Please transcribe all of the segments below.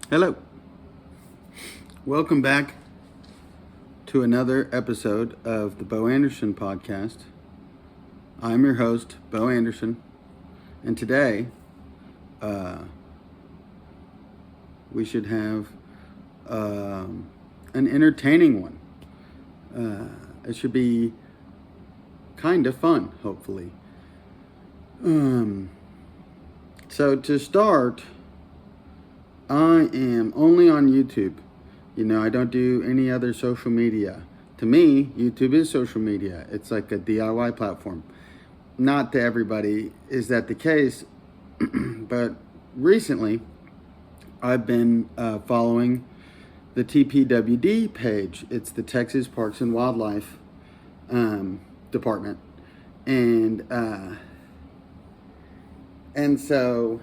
Hello. Welcome back to another episode of the Bo Anderson podcast. I'm your host, Bo Anderson, and today we should have an entertaining one. It should be kind of fun, hopefully. So to start, I am only on YouTube. I don't do any other social media. To me, YouTube is social media. It's like a DIY platform. Not to everybody is that the case, but recently I've been following the TPWD page. It's the Texas Parks and Wildlife Department, and so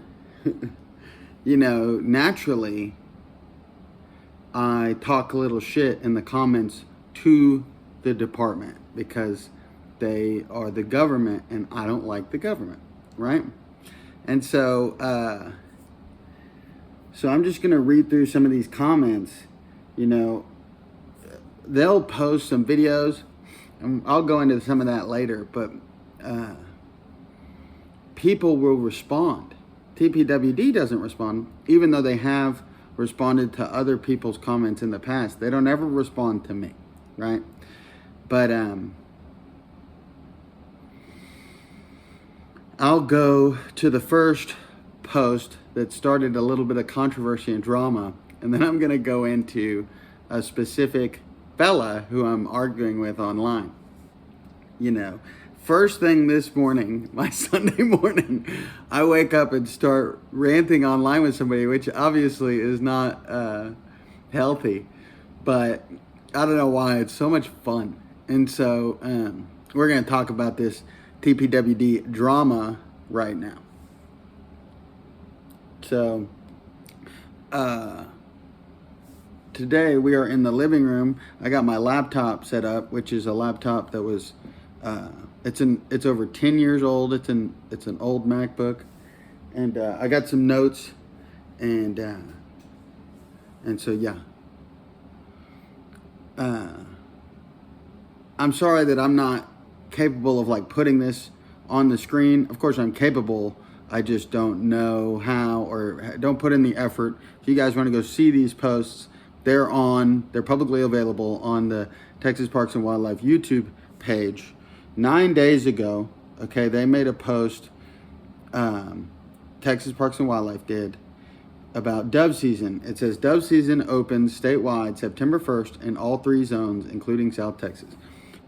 naturally I talk a little shit in the comments to the department because they are the government and I don't like the government, right? And so I'm just gonna read through some of these comments. They'll post some videos, and I'll go into some of that later, but people will respond. TPWD doesn't respond, even though they have responded to other people's comments in the past. They don't ever respond to me, right? But I'll go to the first post that started a little bit of controversy and drama, and then I'm going to go into a specific fella who I'm arguing with online. First thing this morning, my Sunday morning, I wake up and start ranting online with somebody, which obviously is not healthy, but I don't know why. It's so much fun. And so we're going to talk about this TPWD drama right now. So today we are in the living room. I got my laptop set up, which is a laptop that was it's over 10 years old. It's an old MacBook, and I got some notes, and so yeah. I'm sorry that I'm not capable of putting this on the screen. Of course I'm capable. I just don't know how, or don't put in the effort. If you guys want to go see these posts, they're publicly available on the Texas Parks and Wildlife YouTube page. 9 days ago, okay, they made a post, Texas Parks and Wildlife did, about dove season. It says, dove season opens statewide September 1st in all 3 zones, including South Texas.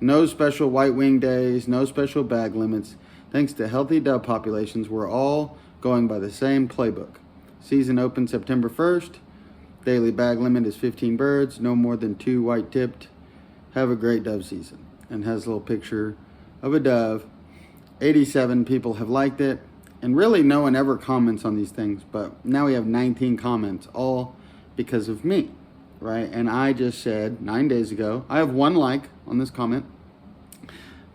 No special white wing days, no special bag limits. Thanks to healthy dove populations, we're all going by the same playbook. Season opens September 1st. Daily bag limit is 15 birds, no more than 2 white-tipped. Have a great dove season. And has a little picture of a dove. 87 people have liked it. And really no one ever comments on these things, but now we have 19 comments, all because of me, right? And I just said 9 days ago, I have 1 like on this comment.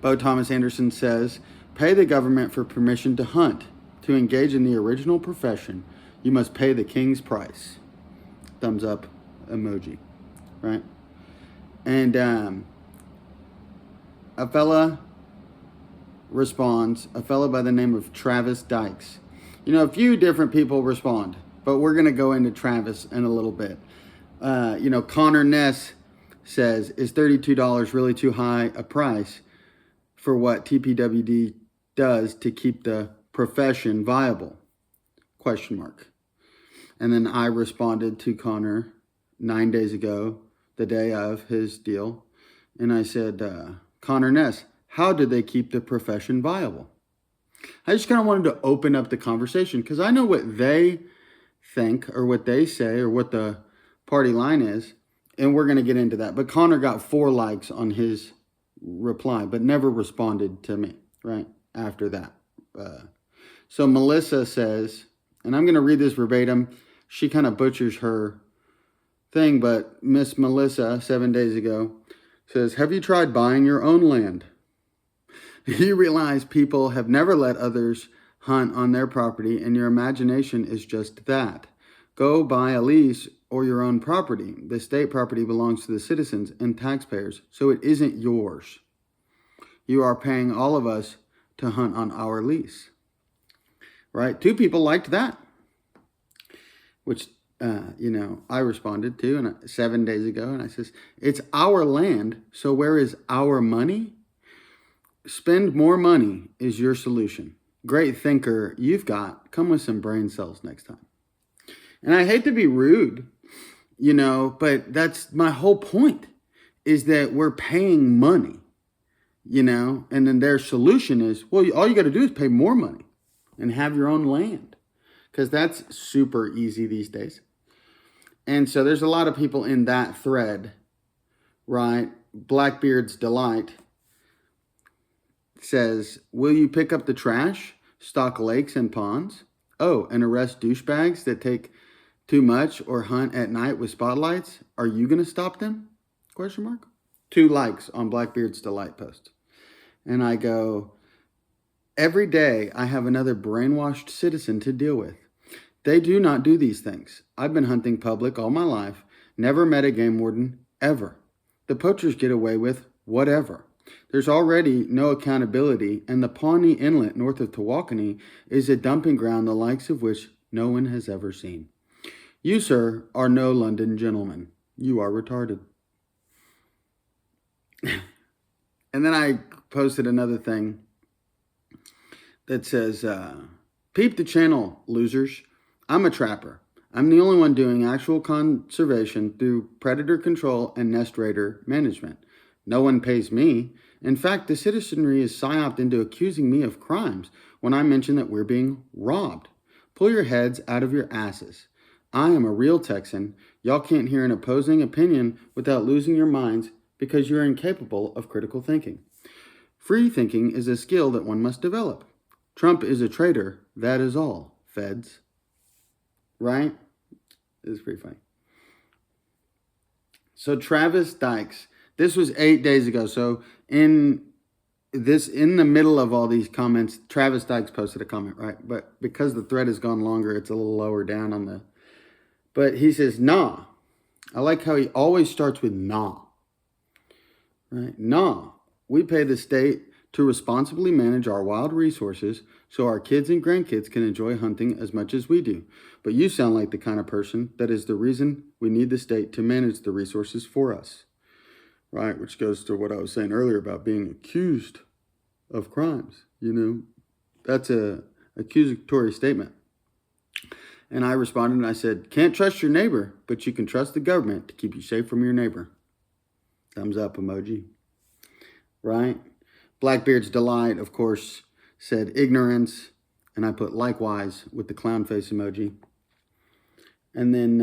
Bo Thomas Anderson says, pay the government for permission to hunt. To engage in the original profession, you must pay the king's price. Thumbs up emoji, right? And a fella responds, a fella by the name of Travis Dykes. A few different people respond, but we're going to go into Travis in a little bit. Connor Ness says, is $32 really too high a price for what TPWD does to keep the profession viable? Question mark. And then I responded to Connor 9 days ago, the day of his deal, and I said, Connor Ness, how did they keep the profession viable? I just kind of wanted to open up the conversation because I know what they think or what they say or what the party line is, and we're going to get into that. But Connor got 4 likes on his reply, but never responded to me, right, after that. So Melissa says, and I'm going to read this verbatim. She kind of butchers her thing, but Miss Melissa, 7 days ago, says, have you tried buying your own land? You realize people have never let others hunt on their property, and your imagination is just that. Go buy a lease or your own property. The state property belongs to the citizens and taxpayers, so it isn't yours. You are paying all of us to hunt on our lease. Right? 2 people liked that, which, I responded to 7 days ago, and I says, it's our land, so where is our money? Spend more money is your solution. Great thinker you've got. Come with some brain cells next time. And I hate to be rude, but that's my whole point, is that we're paying money, and then their solution is, well, all you got to do is pay more money and have your own land, because that's super easy these days. And so there's a lot of people in that thread, right? Blackbeard's Delight says, will you pick up the trash, stock lakes and ponds? Oh, and arrest douchebags that take too much or hunt at night with spotlights? Are you going to stop them? ? 2 likes on Blackbeard's Delight post. And I go, every day I have another brainwashed citizen to deal with. They do not do these things. I've been hunting public all my life, never met a game warden, ever. The poachers get away with whatever. There's already no accountability, and the Pawnee Inlet north of Tawakoni is a dumping ground the likes of which no one has ever seen. You, sir, are no London gentleman. You are retarded. And then I posted another thing that says, peep the channel, losers. I'm a trapper. I'm the only one doing actual conservation through predator control and nest raider management. No one pays me. In fact, the citizenry is psyoped into accusing me of crimes when I mention that we're being robbed. Pull your heads out of your asses. I am a real Texan. Y'all can't hear an opposing opinion without losing your minds because you're incapable of critical thinking. Free thinking is a skill that one must develop. Trump is a traitor. That is all, feds. Right? It's pretty funny. So Travis Dykes, this was 8 days ago. So in the middle of all these comments, Travis Dykes posted a comment, right? But because the thread has gone longer, it's a little lower down on the. But he says, nah. I like how he always starts with nah. Right? Nah. We pay the state to responsibly manage our wild resources so our kids and grandkids can enjoy hunting as much as we do. But you sound like the kind of person that is the reason we need the state to manage the resources for us. Right? Which goes to what I was saying earlier about being accused of crimes. That's a accusatory statement. And I responded and I said, can't trust your neighbor, but you can trust the government to keep you safe from your neighbor. Thumbs up emoji. Right? Blackbeard's Delight, of course, said ignorance. And I put likewise with the clown face emoji. And then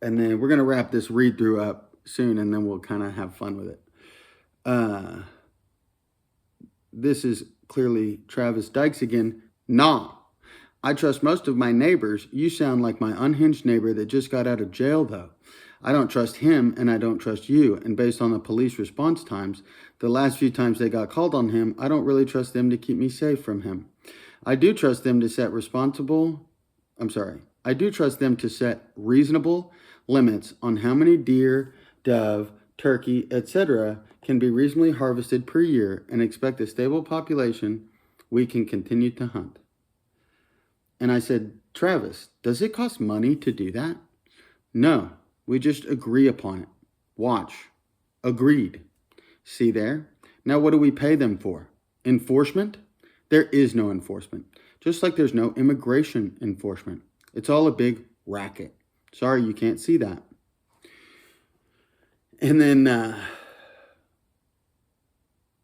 we're going to wrap this read through up soon, and then we'll kind of have fun with it. This is clearly Travis Dykes again. Nah. I trust most of my neighbors. You sound like my unhinged neighbor that just got out of jail, though. I don't trust him, and I don't trust you. And based on the police response times, the last few times they got called on him, I don't really trust them to keep me safe from him. I do trust them to set reasonable limits on how many deer, dove, turkey, etc. can be reasonably harvested per year and expect a stable population we can continue to hunt. And I said, Travis, does it cost money to do that? No, we just agree upon it. Watch. Agreed. See there? Now what do we pay them for? Enforcement? There is no enforcement. Just like there's no immigration enforcement. It's all a big racket. Sorry, you can't see that. And then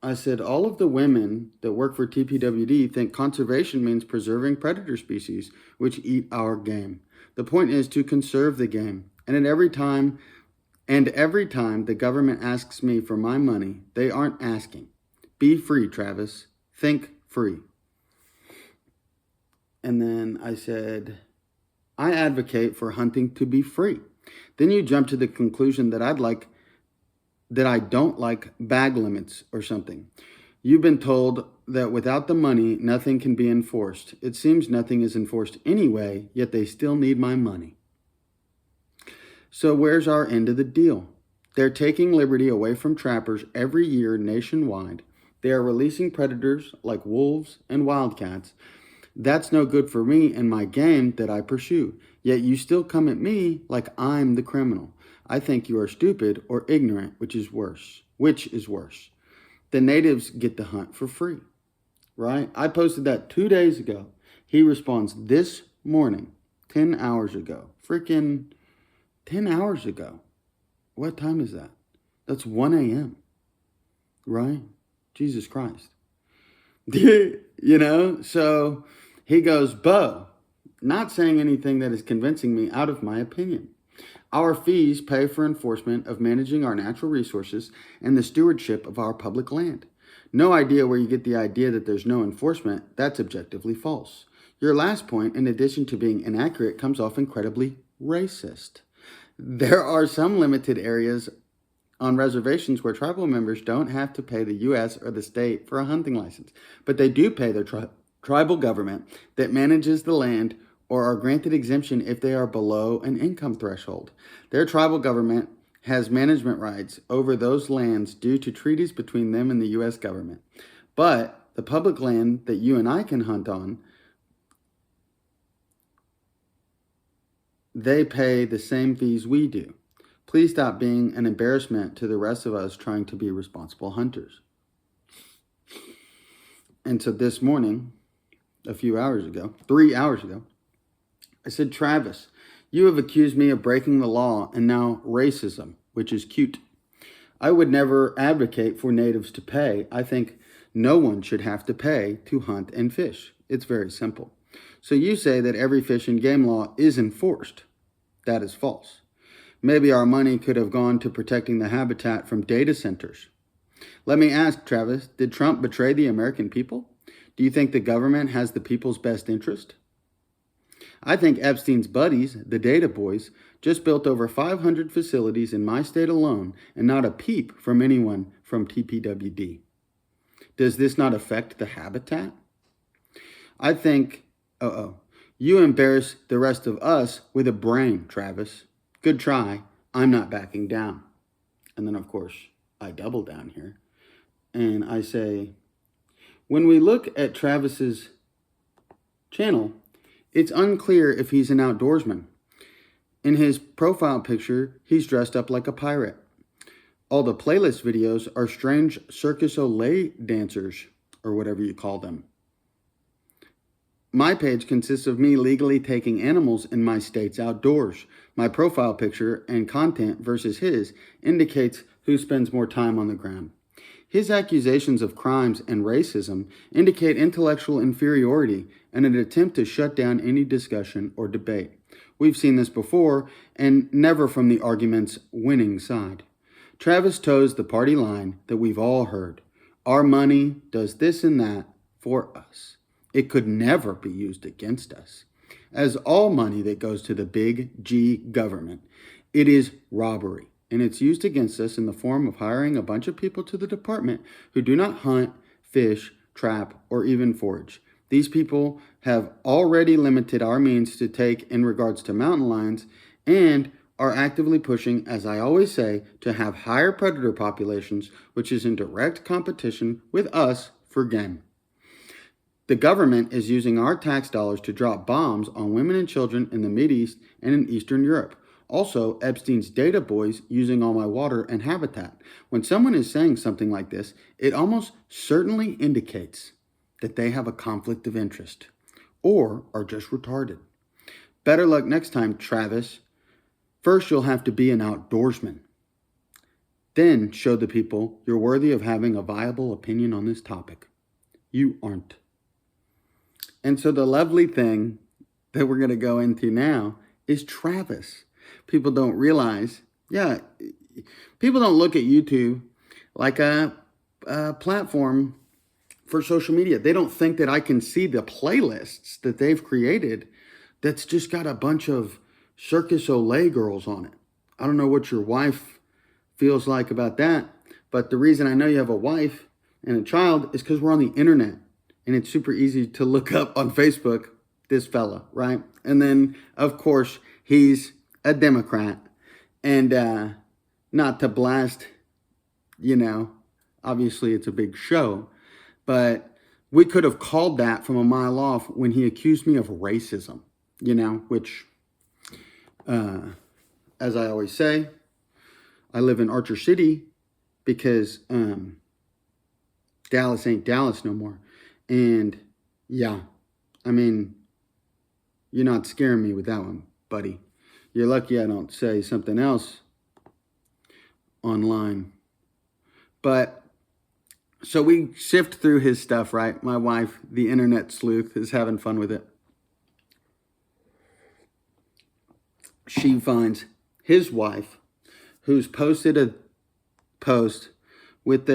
I said, all of the women that work for TPWD think conservation means preserving predator species, which eat our game. The point is to conserve the game. And every time the government asks me for my money, they aren't asking. Be free, Travis. Think free. And then I said, I advocate for hunting to be free. Then you jump to the conclusion that I don't like bag limits or something. You've been told that without the money, nothing can be enforced. It seems nothing is enforced anyway, yet they still need my money. So where's our end of the deal? They're taking liberty away from trappers every year nationwide. They are releasing predators like wolves and wildcats. That's no good for me and my game that I pursue. Yet you still come at me like I'm the criminal. I think you are stupid or ignorant, which is worse. The natives get the hunt for free, right? I posted that 2 days ago. He responds this morning, 10 hours ago. Freaking 10 hours ago. What time is that? That's 1 a.m., right? Jesus Christ. So he goes, Bo, not saying anything that is convincing me out of my opinion. Our fees pay for enforcement of managing our natural resources and the stewardship of our public land. No idea where you get the idea that there's no enforcement. That's objectively false. Your last point, in addition to being inaccurate, comes off incredibly racist. There are some limited areas on reservations where tribal members don't have to pay the U.S. or the state for a hunting license, but they do pay their tribal government that manages the land or are granted exemption if they are below an income threshold. Their tribal government has management rights over those lands due to treaties between them and the U.S. government. But the public land that you and I can hunt on, they pay the same fees we do. Please stop being an embarrassment to the rest of us trying to be responsible hunters. And so this morning, 3 hours ago, I said, Travis, you have accused me of breaking the law and now racism, which is cute. I would never advocate for natives to pay. I think no one should have to pay to hunt and fish. It's very simple. So you say that every fish and game law is enforced. That is false. Maybe our money could have gone to protecting the habitat from data centers. Let me ask, Travis, did Trump betray the American people? Do you think the government has the people's best interest? I think Epstein's buddies, the data boys, just built over 500 facilities in my state alone and not a peep from anyone from TPWD. Does this not affect the habitat? I think, you embarrass the rest of us with a brain, Travis. Good try. I'm not backing down. And then, of course, I double down here. And I say, when we look at Travis's channel, it's unclear if he's an outdoorsman. In his profile picture, he's dressed up like a pirate. All the playlist videos are strange Circus Olay dancers, or whatever you call them. My page consists of me legally taking animals in my state's outdoors. My profile picture and content versus his indicates who spends more time on the ground. His accusations of crimes and racism indicate intellectual inferiority and an attempt to shut down any discussion or debate. We've seen this before, and never from the argument's winning side. Travis toes the party line that we've all heard. Our money does this and that for us. It could never be used against us. As all money that goes to the big G government, it is robbery, and it's used against us in the form of hiring a bunch of people to the department who do not hunt, fish, trap, or even forage. These people have already limited our means to take in regards to mountain lions and are actively pushing, as I always say, to have higher predator populations, which is in direct competition with us for game. The government is using our tax dollars to drop bombs on women and children in the Mideast and in Eastern Europe. Also, Epstein's data boys using all my water and habitat. When someone is saying something like this, it almost certainly indicates that they have a conflict of interest or are just retarded. Better luck next time, Travis. First, you'll have to be an outdoorsman. Then show the people you're worthy of having a viable opinion on this topic. You aren't. And so the lovely thing that we're going to go into now is Travis. People don't realize, people don't look at YouTube like a platform for social media. They don't think that I can see the playlists that they've created that's just got a bunch of Circus Olay girls on it. I don't know what your wife feels like about that, but the reason I know you have a wife and a child is because we're on the internet. And it's super easy to look up on Facebook this fella, right? And then, of course, he's a Democrat. And not to blast, obviously it's a big show, but we could have called that from a mile off when he accused me of racism, which, as I always say, I live in Archer City because Dallas ain't Dallas no more. And yeah, I mean, you're not scaring me with that one, buddy. You're lucky I don't say something else online. But so we sift through his stuff, right? My wife, the internet sleuth, is having fun with it. She finds his wife, who's posted a post with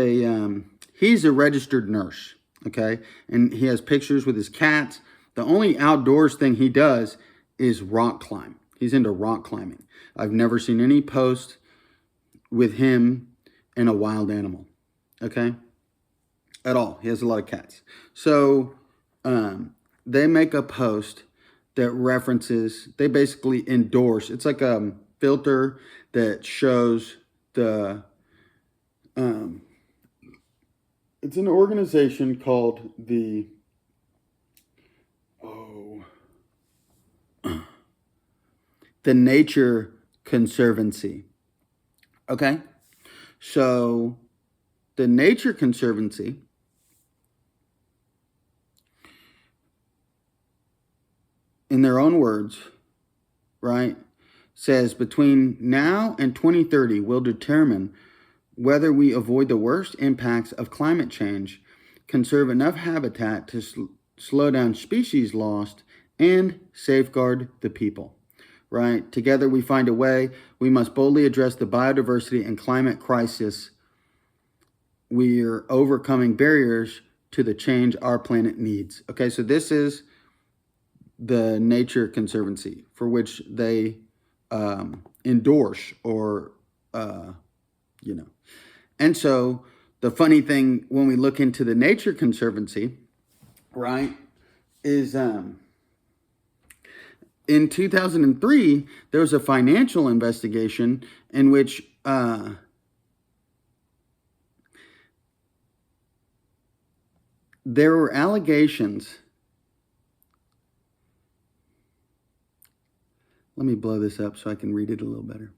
he's a registered nurse, okay? And he has pictures with his cats. The only outdoors thing he does is rock climb. He's into rock climbing. I've never seen any post with him and a wild animal, okay? At all. He has a lot of cats. So they make a post that references, they basically endorse, it's like a filter that shows the, it's an organization called the, the Nature Conservancy. Okay? So, the Nature Conservancy in their own words, right, says between now and 2030, we'll determine whether we avoid the worst impacts of climate change, conserve enough habitat to slow down species loss, and safeguard the people. Right? Together we find a way. We must boldly address the biodiversity and climate crisis. We are overcoming barriers to the change our planet needs. Okay, so this is the Nature Conservancy, for which they endorse or, And so the funny thing when we look into the Nature Conservancy, right, is... in 2003, there was a financial investigation in which there were allegations. Let me blow this up so I can read it a little better.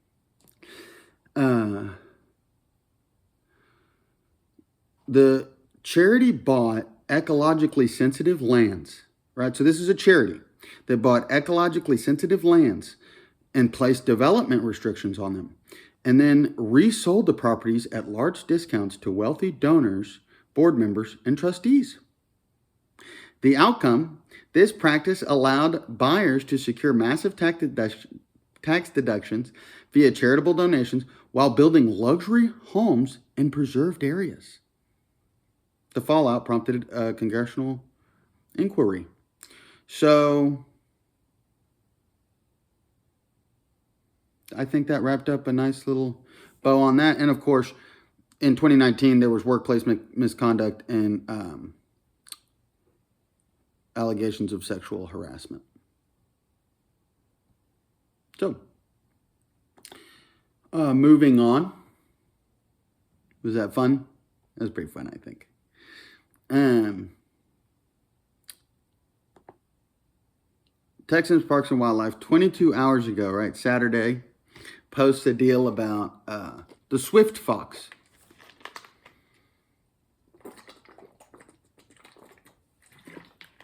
The charity bought ecologically sensitive lands, right? So this is a charity that bought ecologically sensitive lands and placed development restrictions on them, and then resold the properties at large discounts to wealthy donors, board members, and trustees. The outcome, this practice allowed buyers to secure massive tax deductions via charitable donations while building luxury homes in preserved areas. The fallout prompted a congressional inquiry. So I think that wrapped up a nice little bow on that. And of course, in 2019, there was workplace misconduct and allegations of sexual harassment. So, moving on. Was that fun? That was pretty fun, I think. Texas Parks and Wildlife, 22 hours ago, right, Saturday, posts a deal about the swift fox.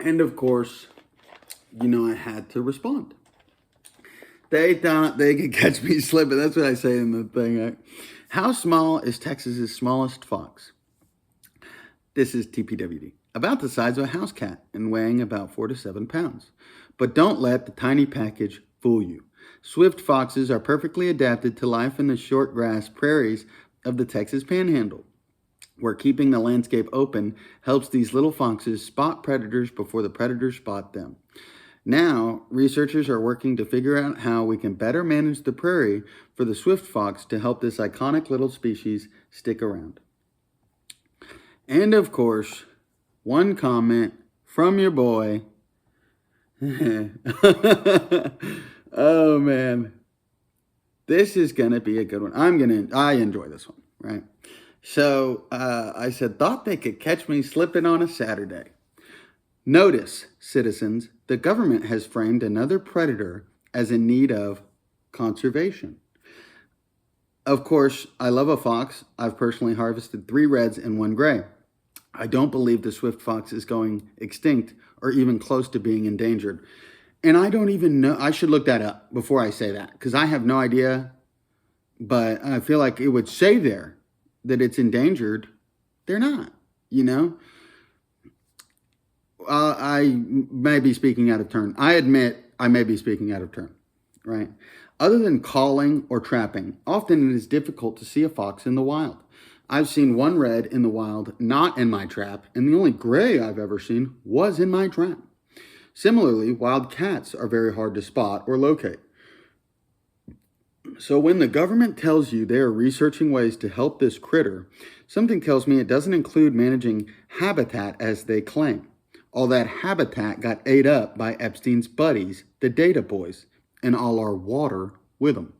And of course, I had to respond. They thought they could catch me slipping. That's what I say in the thing. Right? How small is Texas's smallest fox? This is TPWD. About the size of a house cat and weighing about 4 to 7 pounds. But don't let the tiny package fool you. Swift foxes are perfectly adapted to life in the short grass prairies of the Texas Panhandle, where keeping the landscape open helps these little foxes spot predators before the predators spot them. Now, researchers are working to figure out how we can better manage the prairie for the swift fox to help this iconic little species stick around. And of course, one comment from your boy. Oh man, this is gonna be a good one. I enjoy this one, right? So I said, thought they could catch me slipping on a Saturday. Notice, citizens, the government has framed another predator as in need of conservation. Of course, I love a fox. I've personally harvested 3 reds and 1 gray. I don't believe the swift fox is going extinct or even close to being endangered. And I don't even know, I should look that up before I say that, because I have no idea, but I feel like it would say there that it's endangered. They're not, you know? I may be speaking out of turn. I admit I may be speaking out of turn, right? Other than calling or trapping, often it is difficult to see a fox in the wild. I've seen 1 red in the wild, not in my trap, and the only gray I've ever seen was in my trap. Similarly, wild cats are very hard to spot or locate. So when the government tells you they are researching ways to help this critter, something tells me it doesn't include managing habitat as they claim. All that habitat got ate up by Epstein's buddies, the data boys, and all our water with them.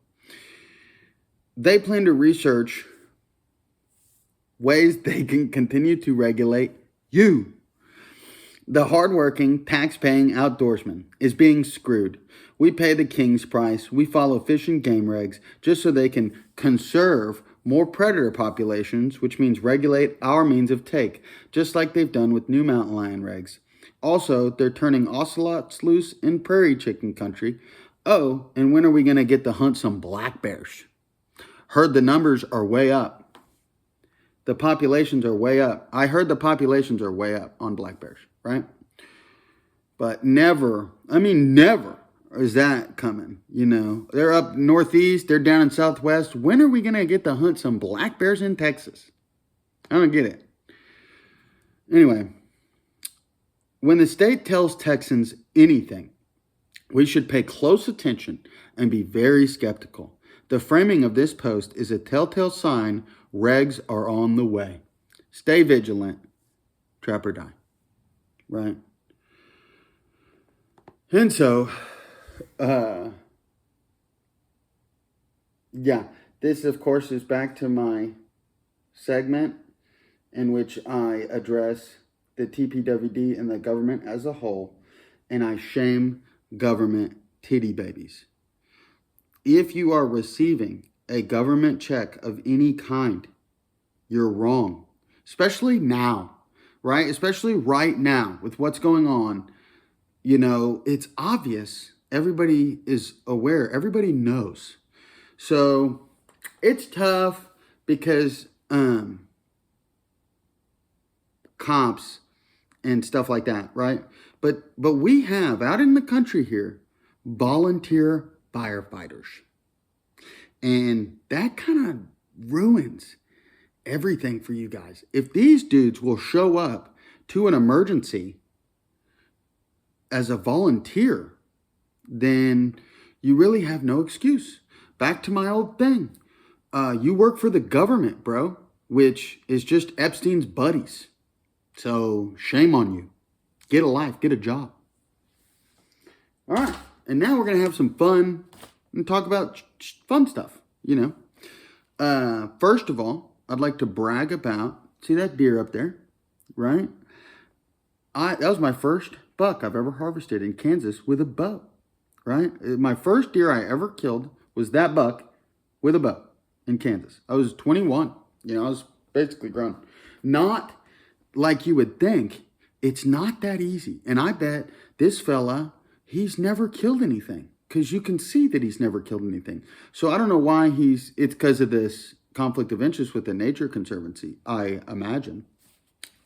They plan to research ways they can continue to regulate you. The hardworking, tax-paying outdoorsman is being screwed. We pay the king's price. We follow fish and game regs just so they can conserve more predator populations, which means regulate our means of take, just like they've done with new mountain lion regs. Also, they're turning ocelots loose in prairie chicken country. Oh, and when are we going to get to hunt some black bears? Heard the numbers are way up. The populations are way up. I heard the populations are way up on black bears, right? But never is that coming, you know. They're up northeast, they're down in southwest. When are we going to get to hunt some black bears in Texas? I don't get it. Anyway, when the state tells Texans anything, we should pay close attention and be very skeptical. The framing of this post is a telltale sign regs are on the way. Stay vigilant, trap or die, right? And so, this of course is back to my segment in which I address the TPWD and the government as a whole, and I shame government titty babies. If you are receiving a government check of any kind, you're wrong. Especially now, right? Especially right now with what's going on. You know, it's obvious. Everybody is aware. Everybody knows. So it's tough because cops and stuff like that, right? But we have out in the country here volunteer firefighters. And that kind of ruins everything for you guys. If these dudes will show up to an emergency as a volunteer, then you really have no excuse. Back to my old thing. You work for the government, bro, which is just Epstein's buddies. So shame on you. Get a life, get a job. All right. And now we're going to have some fun and talk about fun stuff, you know. First of all, I'd like to brag about, see that deer up there, right? That was my first buck I've ever harvested in Kansas with a bow, right? My first deer I ever killed was that buck with a bow in Kansas. I was 21, you know, I was basically grown. Not like you would think. It's not that easy. And I bet this fella, he's never killed anything, because you can see that he's never killed anything. So I don't know why it's because of this conflict of interest with the Nature Conservancy, I imagine.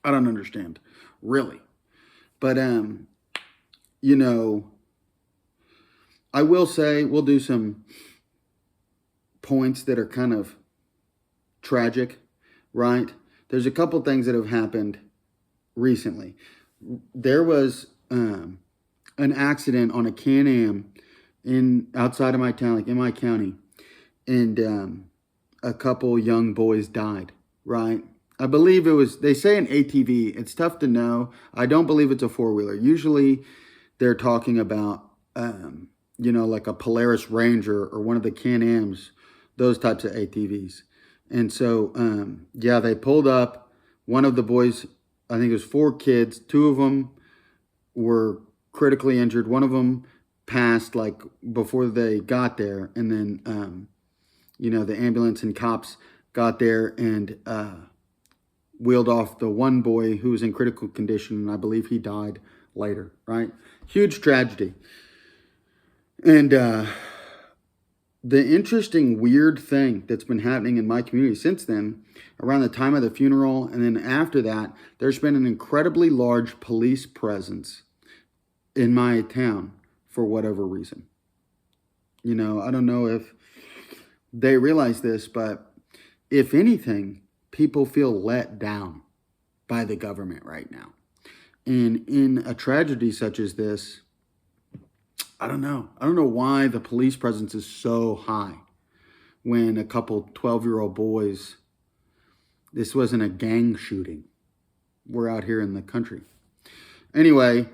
I don't understand, really. But, you know, I will say we'll do some points that are kind of tragic, right? There's a couple things that have happened recently. There was an accident on a Can-Am outside of my town, like in my county, and a couple young boys died, right? I believe it was, they say an ATV. It's tough to know. I don't believe it's a four-wheeler. Usually they're talking about, like a Polaris Ranger or one of the Can-Ams, those types of ATVs. And so, they pulled up. One of the boys, I think it was 4 kids, 2 of them were critically injured. One of them passed like before they got there. And then, the ambulance and cops got there and wheeled off the one boy who was in critical condition. And I believe he died later, right? Huge tragedy. And the interesting, weird thing that's been happening in my community since then, around the time of the funeral, and then after that, there's been an incredibly large police presence in my town for whatever reason. I don't know if they realize this, but if anything, people feel let down by the government right now. And in a tragedy such as this, I don't know. I don't know why the police presence is so high when a couple 12-year-old boys, this wasn't a gang shooting. We're out here in the country. Anyway,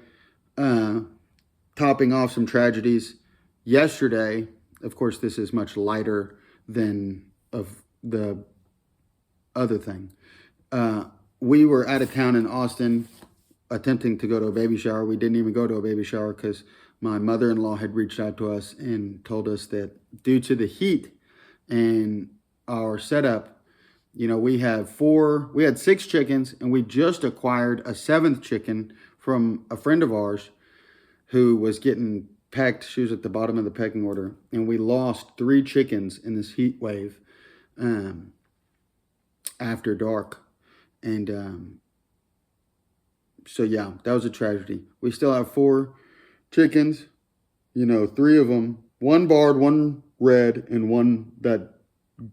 topping off some tragedies. Yesterday, of course, this is much lighter than of the other thing. We were out of town in Austin attempting to go to a baby shower. We didn't even go to a baby shower because my mother-in-law had reached out to us and told us that due to the heat and our setup, we had 6 chickens, and we just acquired a 7th chicken from a friend of ours who was getting pecked. She was at the bottom of the pecking order, and we lost 3 chickens in this heat wave after dark. And that was a tragedy. We still have 4 chickens, 3 of them, 1 barred, 1 red, and 1 that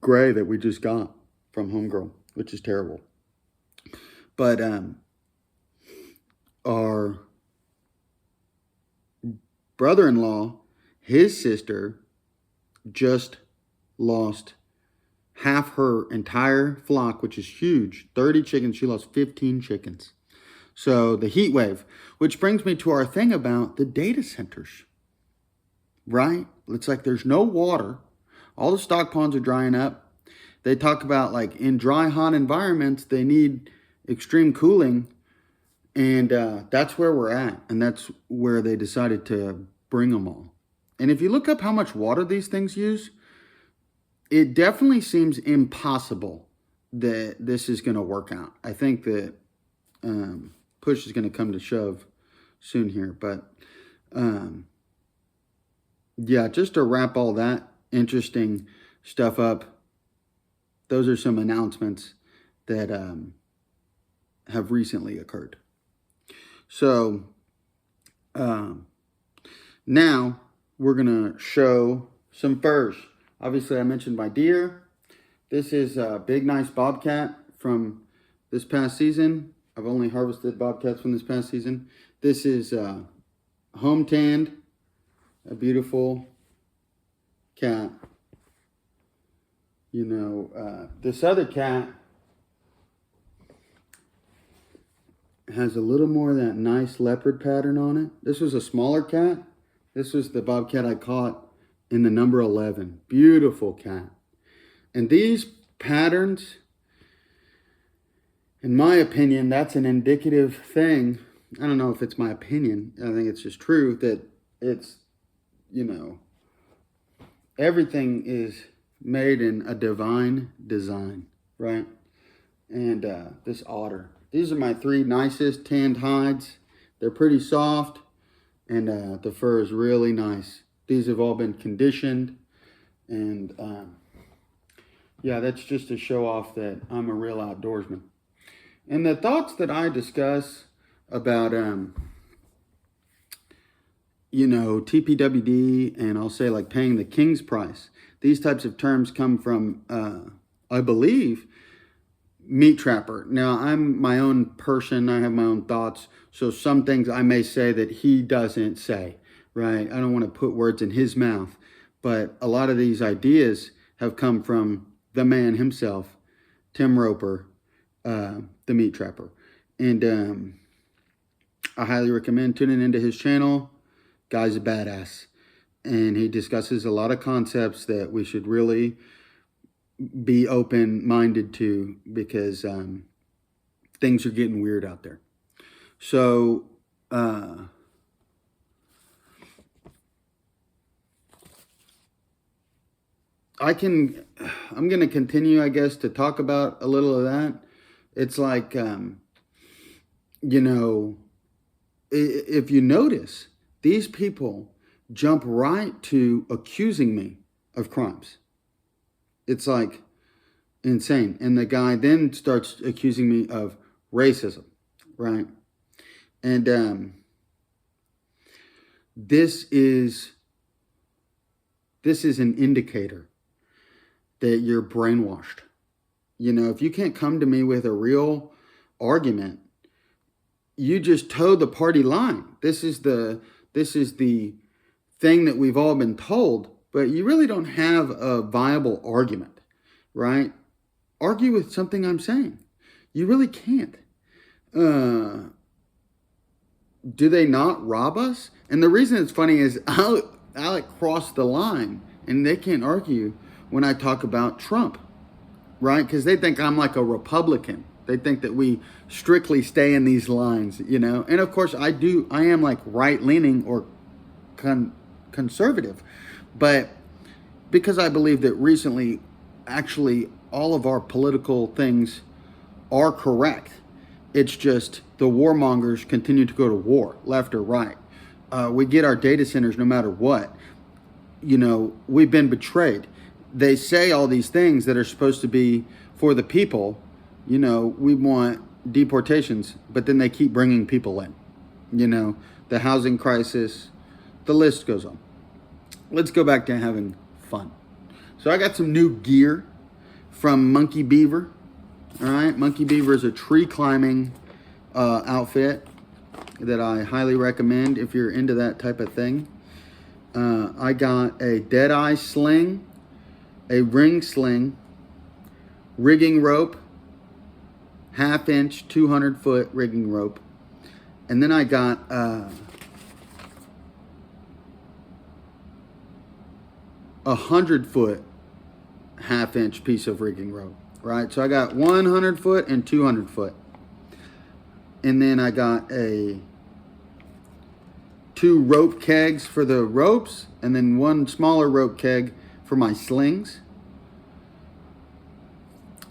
gray that we just got from Homegirl, which is terrible. But our brother-in-law, his sister, just lost half her entire flock, which is huge, 30 chickens. She lost 15 chickens. So the heat wave, which brings me to our thing about the data centers, right? It's like there's no water. All the stock ponds are drying up. They talk about like in dry, hot environments, they need extreme cooling. And that's where we're at. And that's where they decided to bring them all. And if you look up how much water these things use, it definitely seems impossible that this is going to work out. I think that push is going to come to shove soon here. But just to wrap all that interesting stuff up, those are some announcements that have recently occurred. So now we're going to show some furs. Obviously, I mentioned my deer. This is a big, nice bobcat from this past season. I've only harvested bobcats from this past season. This is home tanned, a beautiful cat. This other cat has a little more of that nice leopard pattern on it. This was a smaller cat. This was the bobcat I caught in the number 11. Beautiful cat. And these patterns, in my opinion, that's an indicative thing. I don't know if it's my opinion. I think it's just true that it's, everything is made in a divine design, right? And this otter. These are my 3 nicest tanned hides. They're pretty soft, and the fur is really nice. These have all been conditioned, and that's just to show off that I'm a real outdoorsman. And the thoughts that I discuss about, TPWD, and I'll say like paying the king's price, these types of terms come from, I believe, Meat Trapper. Now, I'm my own person. I have my own thoughts. So some things I may say that he doesn't say, right? I don't want to put words in his mouth. But a lot of these ideas have come from the man himself, Tim Roper, The Meat Trapper. And I highly recommend tuning into his channel. Guy's a badass. And he discusses a lot of concepts that we should really be open-minded to, because things are getting weird out there. So, I'm going to continue, I guess, to talk about a little of that. It's like, you know, if you notice, these people jump right to accusing me of crimes. It's like insane. And the guy then starts accusing me of racism, right? And this is an indicator that you're brainwashed. You know, if you can't come to me with a real argument, you just toe the party line. This is the thing that we've all been told, but you really don't have a viable argument, right? Argue with something I'm saying. You really can't. Do they not rob us? And the reason it's funny is I'll cross the line and they can't argue when I talk about Trump, right? Because they think I'm like a Republican. They think that we strictly stay in these lines, you know? And of course I am like right-leaning or conservative. But because I believe that recently, actually, all of our political things are correct. It's just the warmongers continue to go to war, left or right. We get our data centers no matter what. You know, we've been betrayed. They say all these things that are supposed to be for the people. You know, we want deportations, but then they keep bringing people in. You know, the housing crisis, the list goes on. Let's go back to having fun. So I got some new gear from Monkey Beaver. All right, Monkey Beaver is a tree climbing outfit that I highly recommend if you're into that type of thing. I got a Deadeye sling, a ring sling, rigging rope, 1/2 inch, 200-foot rigging rope. And then I got a 100-foot, 1/2 inch piece of rigging rope, right? So I got 100-foot and 200-foot. And then I got 2 rope kegs for the ropes, and then 1 smaller rope keg for my slings.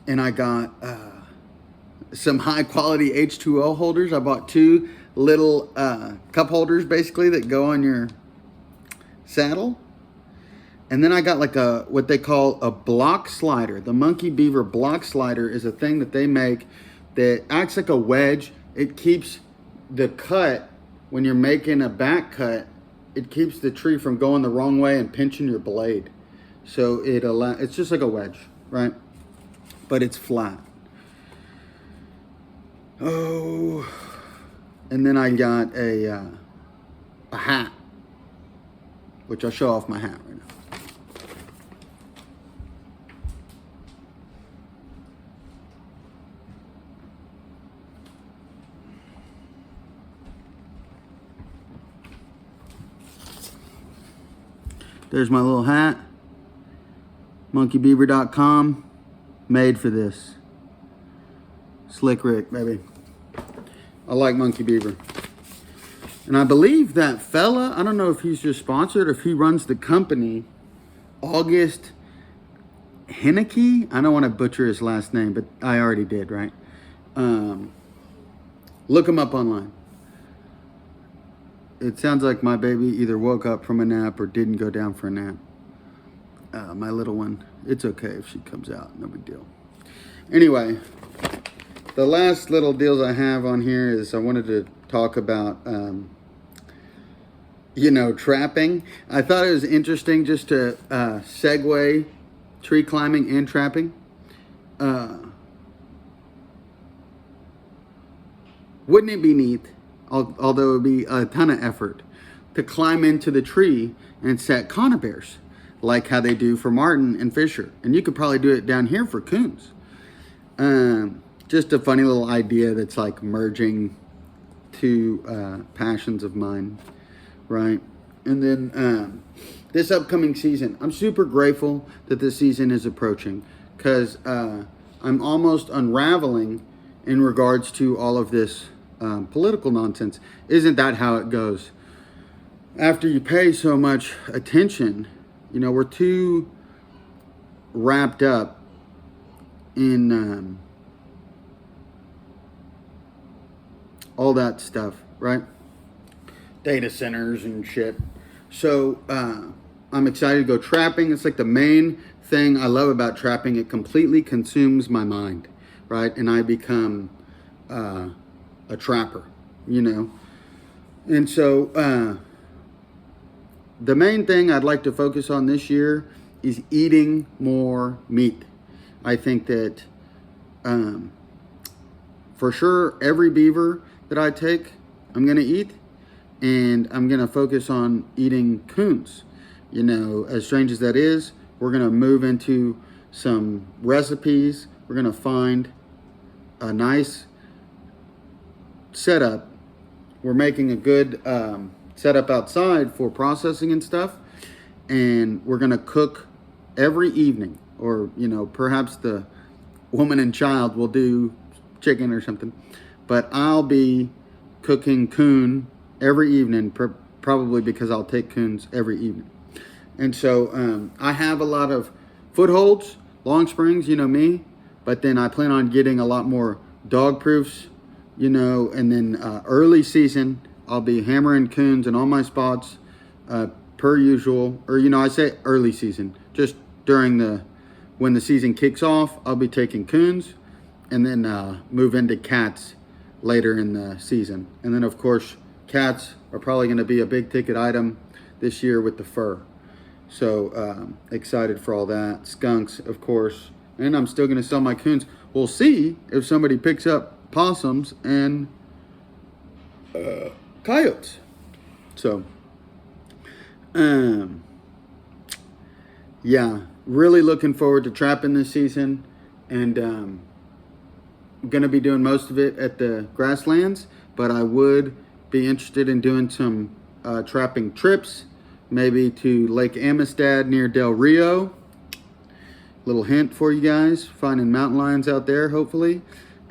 And I got some high quality H2O holders. I bought 2 little cup holders basically that go on your saddle. And then I got like what they call a block slider. The Monkey Beaver block slider is a thing that they make that acts like a wedge. It keeps the cut, when you're making a back cut, it keeps the tree from going the wrong way and pinching your blade. So it's just like a wedge, right? But it's flat. Oh, and then I got a hat, which I'll show off my hat right now. There's my little hat. monkeybeaver.com. Made for this. Slick Rick, baby. I like Monkey Beaver. And I believe that fella, I don't know if he's just sponsored or if he runs the company, August Henneke. I don't want to butcher his last name, but I already did, right? Look him up online. It sounds like my baby either woke up from a nap or didn't go down for a nap. My little one, it's okay if she comes out, no big deal. Anyway, the last little deals I have on here is I wanted to talk about, you know, trapping. I thought it was interesting just to segue tree climbing and trapping. Wouldn't it be neat, although it would be a ton of effort, to climb into the tree and set conibears, like how they do for marten and fisher. And you could probably do it down here for coons. just a funny little idea that's like merging two passions of mine, right? And then this upcoming season, I'm super grateful that this season is approaching, because I'm almost unraveling in regards to all of this political nonsense. Isn't that how it goes? After you pay so much attention, we're too wrapped up in all that stuff, right? Data centers and shit. So I'm excited to go trapping. It's like the main thing I love about trapping. It completely consumes my mind, right? And I become a trapper, And so the main thing I'd like to focus on this year is eating more meat. I think that for sure every beaver that I take, I'm going to eat, and I'm going to focus on eating coons. As strange as that is, we're going to move into some recipes. We're going to find a nice setup. We're making a good setup outside for processing and stuff, and we're going to cook every evening, or perhaps the woman and child will do chicken or something, but I'll be cooking coon every evening, probably because I'll take coons every evening. And so I have a lot of footholds, long springs, me, but then I plan on getting a lot more dog proofs, and then early season, I'll be hammering coons in all my spots per usual, or, I say early season, just during when the season kicks off, I'll be taking coons, and then move into cats later in the season. And then, of course, cats are probably going to be a big ticket item this year with the fur. So excited for all that. Skunks, of course. And I'm still going to sell my coons. We'll see if somebody picks up possums and coyotes. So, yeah, really looking forward to trapping this season. And I'm going to be doing most of it at the grasslands, but I would be interested in doing some trapping trips, maybe to Lake Amistad near Del Rio. Little hint for you guys, finding mountain lions out there, hopefully.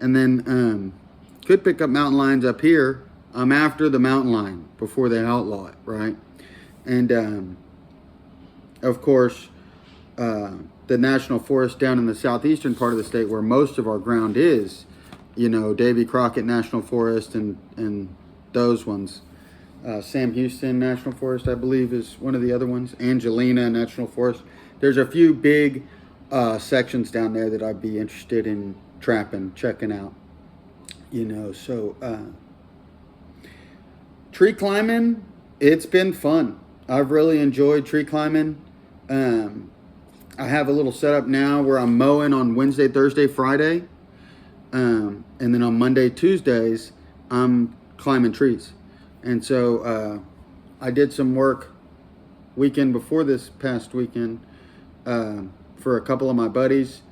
And then could pick up mountain lions up here. I'm after the mountain lion before they outlaw it, right? And of course, the national forest down in the southeastern part of the state where most of our ground is, Davy Crockett National Forest and those ones. Sam Houston National Forest, I believe, is one of the other ones. Angelina National Forest. There's a few big sections down there that I'd be interested in trapping, checking out. So tree climbing, it's been fun. I've really enjoyed tree climbing. I have a little setup now where I'm mowing on Wednesday, Thursday, Friday. And then on Monday, Tuesdays, I'm climbing trees. And so I did some work weekend before this past weekend for a couple of my buddies.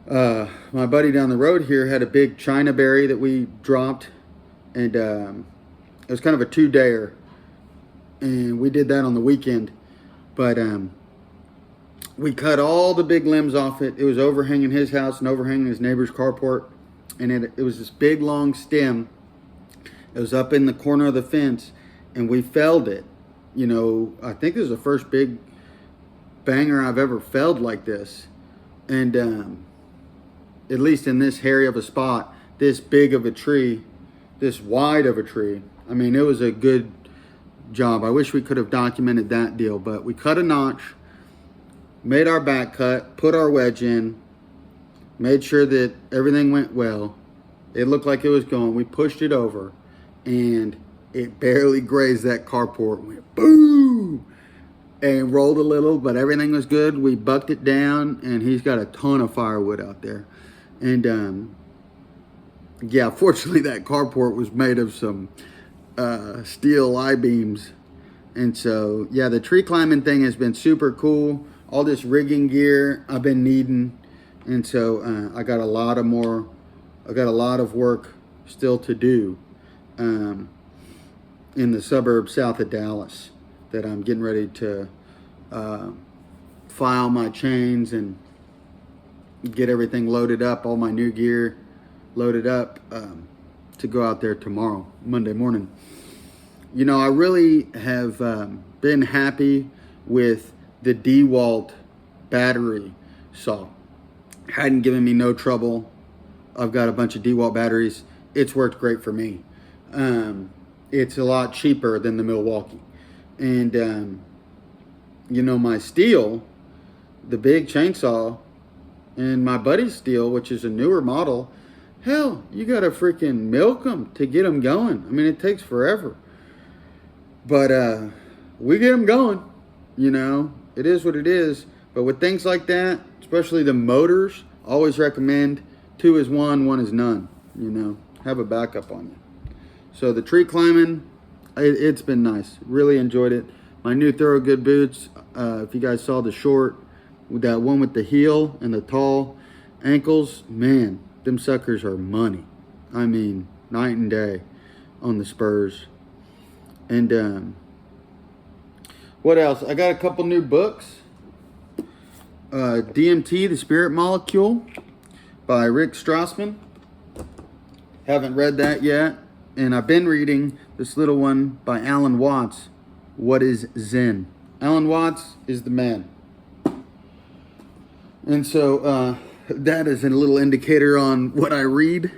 My buddy down the road here had a big China berry that we dropped, and it was kind of a 2-dayer, and we did that on the weekend. But we cut all the big limbs off it. It was overhanging his house and overhanging his neighbor's carport, and it was this big long stem. It was up in the corner of the fence, and we felled it. I think this was the first big banger I've ever felled like this. And at least in this hairy of a spot, this big of a tree, this wide of a tree. I mean, it was a good job. I wish we could have documented that deal, but we cut a notch, made our back cut, put our wedge in, made sure that everything went well. It looked like it was going. We pushed it over, and it barely grazed that carport. Went boom, and rolled a little, but everything was good. We bucked it down, and he's got a ton of firewood out there. And yeah, fortunately that carport was made of some steel I-beams. And so, yeah, the tree climbing thing has been super cool. All this rigging gear I've been needing, And so I got a lot of work still to do in the suburbs south of Dallas that I'm getting ready to file my chains and get everything loaded up, all my new gear loaded up to go out there tomorrow, Monday morning. You know, I really have been happy with the DeWalt battery saw. Hadn't given me no trouble. I've got a bunch of DeWalt batteries. It's worked great for me. It's a lot cheaper than the Milwaukee. And, you know, my Stihl, the big chainsaw, and my buddy's Stihl, which is a newer model, hell, you got to freaking milk them to get them going. I mean, it takes forever. But we get them going, you know. It is what it is. But with things like that, especially the motors, always recommend 2 is 1, 1 is none, you know. Have a backup on you. So the tree climbing, it's been nice. Really enjoyed it. My new Thorogood boots, if you guys saw the short, with that one with the heel and the tall ankles, man, them suckers are money. I mean, night and day on the Spurs. And what else? I got a couple new books. DMT, The Spirit Molecule by Rick Strassman. Haven't read that yet. And I've been reading this little one by Alan Watts, What is Zen? Alan Watts is the man. And so that is a little indicator on what I read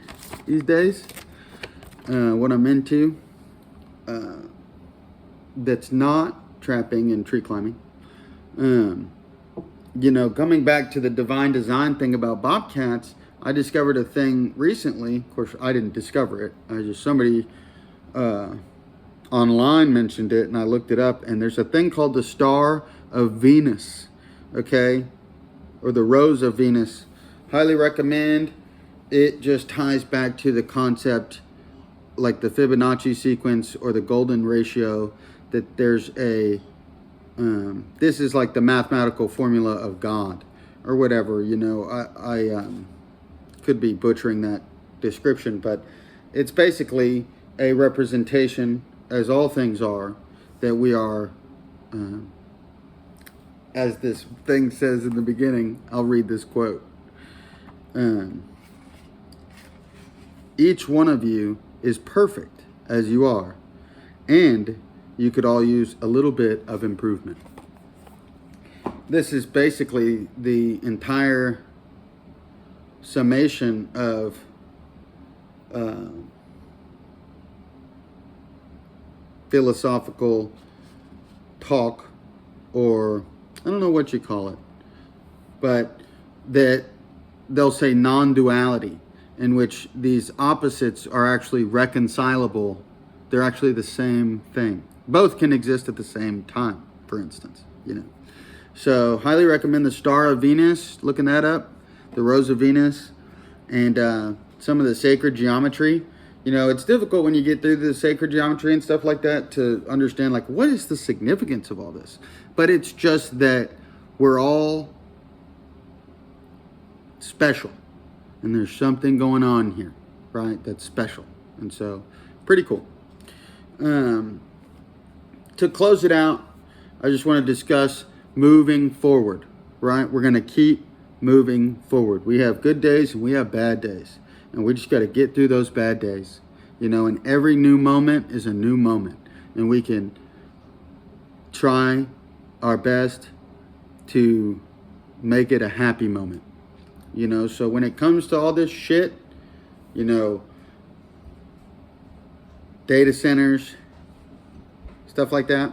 these days, what I'm into. That's not trapping and tree climbing. You know, coming back to the divine design thing about bobcats, I discovered a thing recently. Of course, I didn't discover it. Somebody online mentioned it, and I looked it up. And there's a thing called the Star of Venus, okay, or the Rose of Venus. Highly recommend. It just ties back to the concept, like the Fibonacci sequence or the golden ratio. That there's a this is like the mathematical formula of God or whatever, you know. I could be butchering that description, but it's basically a representation, as all things are, that we are, as this thing says in the beginning. I'll read this quote. Each one of you is perfect as you are, and you could all use a little bit of improvement. This is basically the entire summation of philosophical talk, or I don't know what you call it, but that they'll say non-duality, in which these opposites are actually reconcilable. They're actually the same thing. Both can exist at the same time, for instance, you know. So highly recommend the Star of Venus, looking that up, the Rose of Venus, and some of the sacred geometry. You know, it's difficult when you get through the sacred geometry and stuff like that to understand, like, what is the significance of all this? But it's just that we're all special, and there's something going on here, right, that's special. And so, pretty cool. To close it out, I just want to discuss moving forward, right? We're going to keep moving forward. We have good days and we have bad days, and we just got to get through those bad days, you know. And every new moment is a new moment, and we can try our best to make it a happy moment, you know. So when it comes to all this shit, you know, data centers, stuff like that,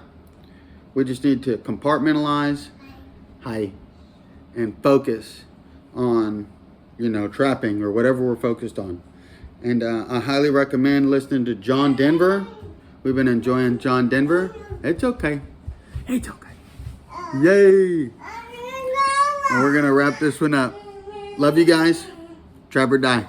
we just need to compartmentalize, and focus on, you know, trapping or whatever we're focused on. And I highly recommend listening to John Denver. We've been enjoying John Denver. It's okay. It's okay. Yay. And we're going to wrap this one up. Love you guys. Trap or die.